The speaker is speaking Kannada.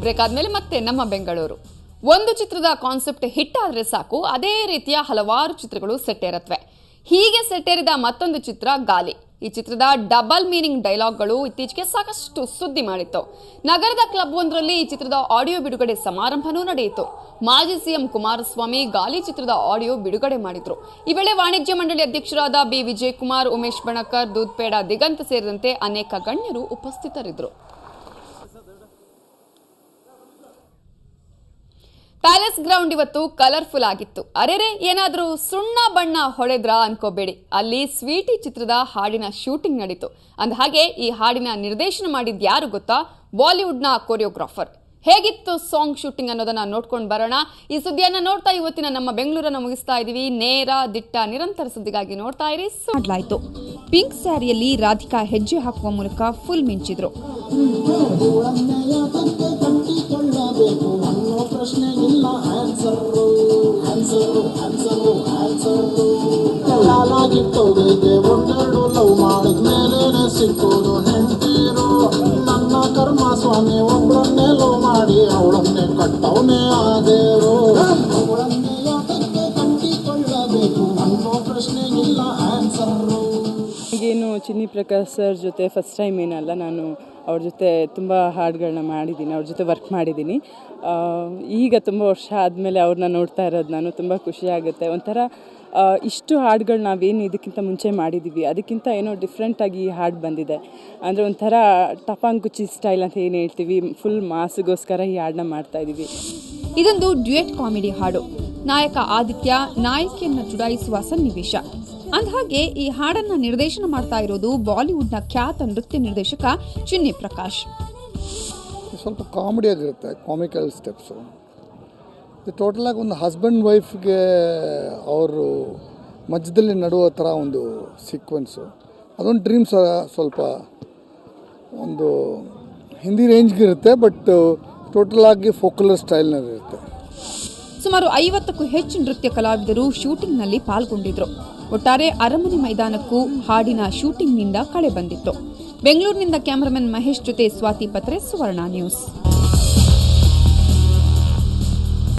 ಬ್ರೇಕ್ ಆದ್ಮೇಲೆ ಮತ್ತೆ ನಮ್ಮ ಬೆಂಗಳೂರು. ಒಂದು ಚಿತ್ರದ ಕಾನ್ಸೆಪ್ಟ್ ಹಿಟ್ ಆದ್ರೆ ಸಾಕು, ಅದೇ ರೀತಿಯ ಹಲವಾರು ಚಿತ್ರಗಳು ಸೆಟ್ಟೇರತ್ವೆ. ಹೀಗೆ ಸೆಟ್ಟೇರಿದ ಮತ್ತೊಂದು ಚಿತ್ರ ಗಾಲಿ. ಈ ಚಿತ್ರದ ಡಬಲ್ ಮೀನಿಂಗ್ ಡೈಲಾಗ್ಗಳು ಇತ್ತೀಚೆಗೆ ಸಾಕಷ್ಟು ಸುದ್ದಿ ಮಾಡಿತ್ತು. ನಗರದ ಕ್ಲಬ್ ಒಂದರಲ್ಲಿ ಈ ಚಿತ್ರದ ಆಡಿಯೋ ಬಿಡುಗಡೆ ಸಮಾರಂಭನೂ ನಡೆಯಿತು. ಮಾಜಿ ಸಿಎಂ ಕುಮಾರಸ್ವಾಮಿ ಗಾಲಿ ಚಿತ್ರದ ಆಡಿಯೋ ಬಿಡುಗಡೆ ಮಾಡಿದ್ರು. ಈ ವೇಳೆ ವಾಣಿಜ್ಯ ಮಂಡಳಿ ಅಧ್ಯಕ್ಷರಾದ ಬಿ ವಿಜಯಕುಮಾರ್, ಉಮೇಶ್ ಬಣಕರ್, ದೂದ್ಪೇಡ ದಿಗಂತ್ ಸೇರಿದಂತೆ ಅನೇಕ ಗಣ್ಯರು ಉಪಸ್ಥಿತರಿದ್ದರು. ಪ್ಯಾಲೇಸ್ ಗ್ರೌಂಡ್ ಇವತ್ತು ಕಲರ್ಫುಲ್ ಆಗಿತ್ತು. ಅರೆರೆ, ಏನಾದ್ರೂ ಸುಣ್ಣ ಬಣ್ಣ ಹೊಡೆದ್ರ ಅನ್ಕೋಬೇಡಿ, ಅಲ್ಲಿ ಸ್ವೀಟಿ ಚಿತ್ರದ ಹಾಡಿನ ಶೂಟಿಂಗ್ ನಡೀತು. ಅಂದಹಾಗೆ ಈ ಹಾಡಿನ ನಿರ್ದೇಶನ ಮಾಡಿದ್ ಯಾರು ಗೊತ್ತಾ? ಬಾಲಿವುಡ್ನ ಕೊರಿಯೋಗ್ರಾಫರ್. ಹೇಗಿತ್ತು ಸಾಂಗ್ ಶೂಟಿಂಗ್ ಅನ್ನೋದನ್ನ ನೋಡ್ಕೊಂಡು ಬರೋಣ. ಈ ಸುದ್ದಿಯನ್ನ ನೋಡ್ತಾ ಇವತ್ತಿನ ನಮ್ಮ ಬೆಂಗಳೂರನ್ನ ಮುಗಿಸ್ತಾ ಇದೀವಿ. ನೇರ ದಿಟ್ಟ ನಿರಂತರ ಸುದ್ದಿಗಾಗಿ ನೋಡ್ತಾ ಇರಿ. ಮಾಡಲಾಯಿತು. ಪಿಂಕ್ ಸ್ಯಾರಿಯಲ್ಲಿ ರಾಧಿಕಾ ಹೆಜ್ಜೆ ಹಾಕುವ ಮೂಲಕ ಫುಲ್ ಮಿಂಚಿದ್ರು. ಸ್ವಾಮಿ ಒಬ್ಬರನ್ನೇ ಲವ್ ಮಾಡಿ ಅವಳನ್ನೇ ಕಟ್ಟವನೇ ಆದೇರು, ಕಟ್ಟಿಕೊಳ್ಳಬೇಕು ಅನ್ನೋ ಪ್ರಶ್ನೆಗಿಲ್ಲ ಆನ್ಸರು. ಈಗೇನು ಚಿನ್ನಿ ಪ್ರಕಾಶ್ ಸರ್ ಜೊತೆ ಫಸ್ಟ್ ಟೈಮ್ ಏನಲ್ಲ, ನಾನು ಅವ್ರ ಜೊತೆ ತುಂಬ ಹಾಡುಗಳನ್ನ ಮಾಡಿದ್ದೀನಿ, ಅವ್ರ ಜೊತೆ ವರ್ಕ್ ಮಾಡಿದ್ದೀನಿ. ಈಗ ತುಂಬ ವರ್ಷ ಆದಮೇಲೆ ಅವ್ರನ್ನ ನೋಡ್ತಾ ಇರೋದು ನಾನು ತುಂಬ ಖುಷಿಯಾಗುತ್ತೆ. ಒಂಥರ ಇಷ್ಟು ಹಾಡುಗಳು ನಾವೇನು ಇದಕ್ಕಿಂತ ಮುಂಚೆ ಮಾಡಿದ್ದೀವಿ ಅದಕ್ಕಿಂತ ಏನೋ ಡಿಫ್ರೆಂಟಾಗಿ ಈ ಹಾಡು ಬಂದಿದೆ. ಅಂದರೆ ಒಂಥರ ಟಪಾಂಕುಚಿ ಸ್ಟೈಲ್ ಅಂತ ಏನು ಹೇಳ್ತೀವಿ, ಫುಲ್ ಮಾಸಿಗೋಸ್ಕರ ಈ ಹಾಡನ್ನ ಮಾಡ್ತಾಯಿದ್ದೀವಿ. ಇದೊಂದು ಡ್ಯುಯೆಟ್ ಕಾಮಿಡಿ ಹಾಡು. ನಾಯಕ ಆದಿತ್ಯ ನಾಯಕಿಯನ್ನು ಚುಡಾಯಿಸುವ ಸನ್ನಿವೇಶ. ಅಂದಹಾಗೆ ಈ ಹಾಡನ್ನ ನಿರ್ದೇಶನ ಮಾಡ್ತಾ ಇರೋದು ಬಾಲಿವುಡ್ನ ಖ್ಯಾತ ನೃತ್ಯ ನಿರ್ದೇಶಕ ಚಿನ್ನಿ ಪ್ರಕಾಶ್. ಸ್ವಲ್ಪ ಕಾಮಿಡಿಯಾಗಿರುತ್ತೆ, ಕಾಮಿಕಲ್ ಸ್ಟೆಪ್ಸು. ಟೋಟಲಾಗಿ ಒಂದು ಹಸ್ಬೆಂಡ್ ವೈಫ್ಗೆ ಅವರು ಮಧ್ಯದಲ್ಲಿ ನಡುವ ಥರ ಒಂದು ಸೀಕ್ವೆನ್ಸು, ಅದೊಂದು ಡ್ರೀಮ್ಸ್ ಸ್ವಲ್ಪ ಒಂದು ಹಿಂದಿ ರೇಂಜ್ಗಿರುತ್ತೆ, ಬಟ್ ಟೋಟಲಾಗಿ ಫೋಕುಲರ್ ಸ್ಟೈಲ್ನಲ್ಲಿರುತ್ತೆ. ಸುಮಾರು 50ಕ್ಕೂ ಹೆಚ್ಚು ನೃತ್ಯ ಕಲಾವಿದರು ಶೂಟಿಂಗ್ನಲ್ಲಿ ಪಾಲ್ಗೊಂಡಿದ್ರು. ಒಟ್ಟಾರೆ ಅರಮನೆ ಮೈದಾನಕ್ಕೂ ಹಾಡಿನ ಶೂಟಿಂಗ್ನಿಂದ ಕಳೆ ಬಂದಿತ್ತು. ಬೆಂಗಳೂರಿನಿಂದ ಕ್ಯಾಮರಾಮನ್ ಮಹೇಶ್ ಜೊತೆ ಸ್ವಾತಿ ಪತ್ರೆ, ಸುವರ್ಣ ನ್ಯೂಸ್.